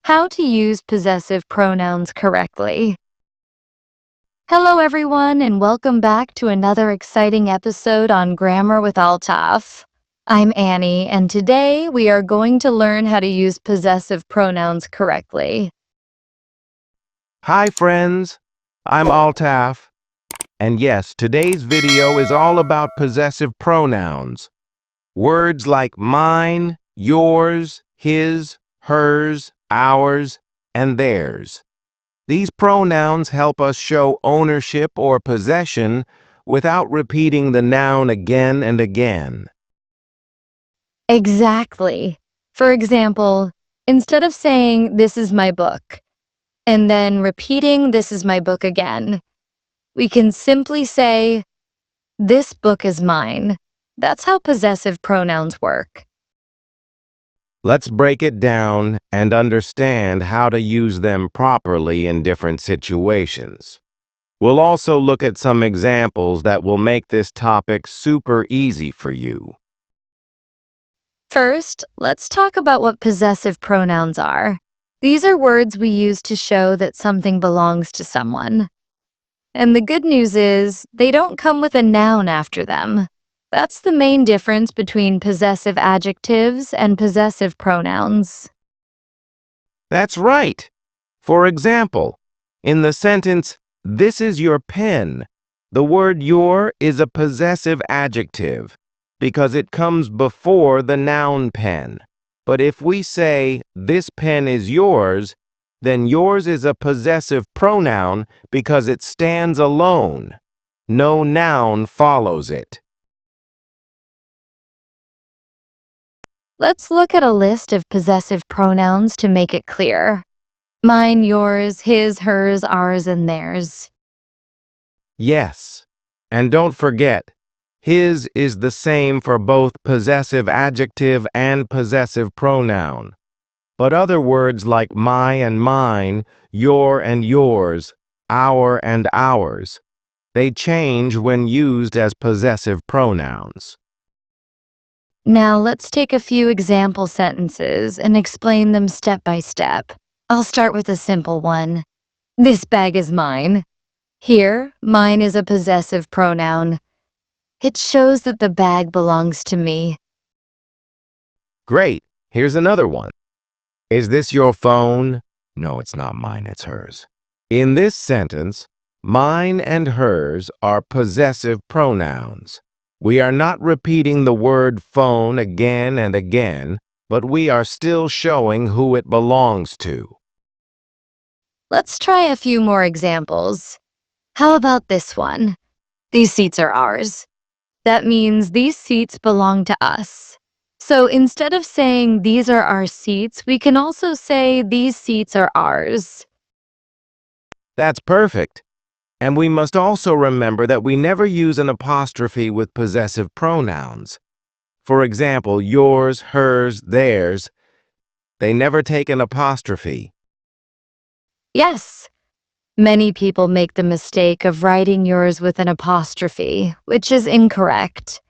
How to use possessive pronouns correctly. Hello, everyone, and welcome back to another exciting episode on Grammar with Altaf. I'm Annie, and today we are going to learn how to use possessive pronouns correctly. Hi friends, I'm Altaf, and yes, today's video is all about possessive pronouns. Words like mine, yours, his, hers, ours, and theirs. These pronouns help us show ownership or possession without repeating the noun again and again. Exactly. For example, instead of saying, "This is my book," and then repeating, "This is my book" again, we can simply say, "This book is mine." That's how possessive pronouns work. Let's break it down and understand how to use them properly in different situations. We'll also look at some examples that will make this topic super easy for you. First, let's talk about what possessive pronouns are. These are words we use to show that something belongs to someone. And the good news is, they don't come with a noun after them. That's the main difference between possessive adjectives and possessive pronouns. That's right. For example, in the sentence, "This is your pen," the word your is a possessive adjective because it comes before the noun pen. But if we say, "This pen is yours," then yours is a possessive pronoun because it stands alone. No noun follows it. Let's look at a list of possessive pronouns to make it clear. Mine, yours, his, hers, ours, and theirs. Yes. And don't forget, his is the same for both possessive adjective and possessive pronoun. But other words like my and mine, your and yours, our and ours, they change when used as possessive pronouns. Now let's take a few example sentences and explain them step by step. I'll start with a simple one. This bag is mine. Here, mine is a possessive pronoun. It shows that the bag belongs to me. Great. Here's another one. Is this your phone? No, it's not mine, it's hers. In this sentence, mine and hers are possessive pronouns. We are not repeating the word phone again and again, but we are still showing who it belongs to. Let's try a few more examples. How about this one? These seats are ours. That means these seats belong to us. So instead of saying these are our seats, we can also say these seats are ours. That's perfect. And we must also remember that we never use an apostrophe with possessive pronouns. For example, yours, hers, theirs, they never take an apostrophe. Yes, many people make the mistake of writing yours with an apostrophe, which is incorrect.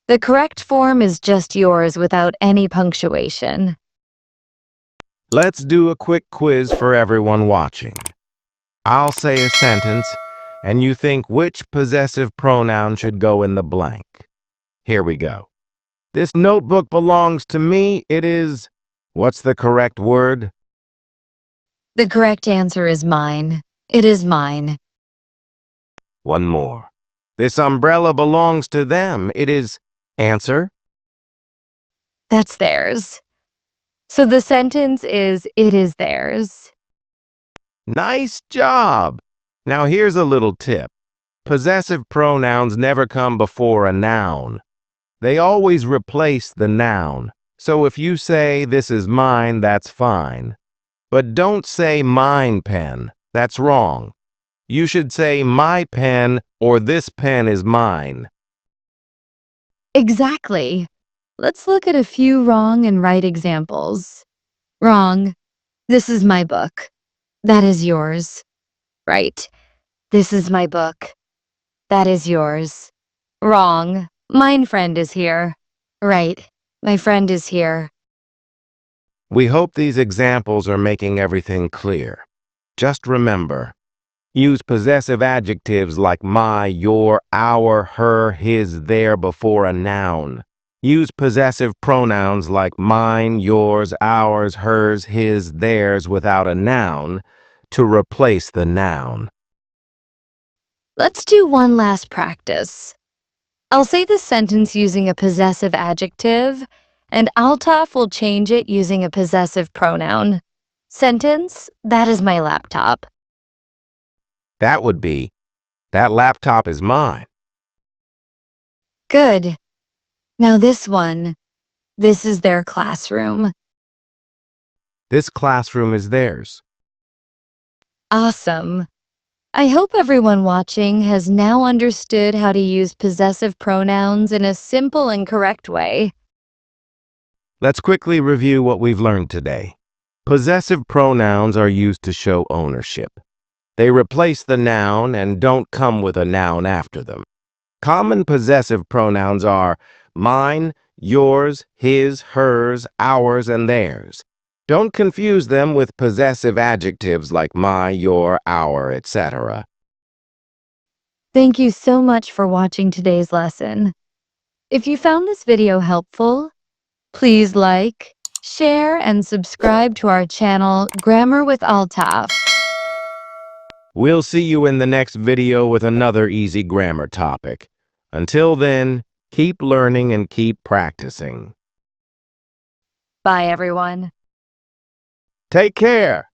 The correct form is just yours without any punctuation. Let's do a quick quiz for everyone watching. I'll say a sentence, and you think which possessive pronoun should go in the blank. Here we go. This notebook belongs to me. It is... What's the correct word? The correct answer is mine. It is mine. One more. This umbrella belongs to them. It is... Answer? That's theirs. So the sentence is, it is theirs. Nice job! Now here's a little tip. Possessive pronouns never come before a noun. They always replace the noun. So if you say, "This is mine," that's fine. But don't say "mine pen." That's wrong. You should say "my pen" or "this pen is mine." Exactly. Let's look at a few wrong and right examples. Wrong. This is my book. That is yours. Right. This is my book. That is yours. Wrong. Mine friend is here. Right. My friend is here. We hope these examples are making everything clear. Just remember, use possessive adjectives like my, your, our, her, his, their before a noun. Use possessive pronouns like mine, yours, ours, hers, his, theirs without a noun to replace the noun. Let's do one last practice. I'll say the sentence using a possessive adjective, and Altaf will change it using a possessive pronoun. Sentence, that is my laptop. That would be, that laptop is mine. Good. Now this one, this is their classroom. This classroom is theirs. Awesome. I hope everyone watching has now understood how to use possessive pronouns in a simple and correct way. Let's quickly review what we've learned today. Possessive pronouns are used to show ownership. They replace the noun and don't come with a noun after them. Common possessive pronouns are mine, yours, his, hers, ours, and theirs. Don't confuse them with possessive adjectives like my, your, our, etc. Thank you so much for watching today's lesson. If you found this video helpful, please like, share, and subscribe to our channel, Grammar with Altaf. We'll see you in the next video with another easy grammar topic. Until then, keep learning and keep practicing. Bye, everyone. Take care!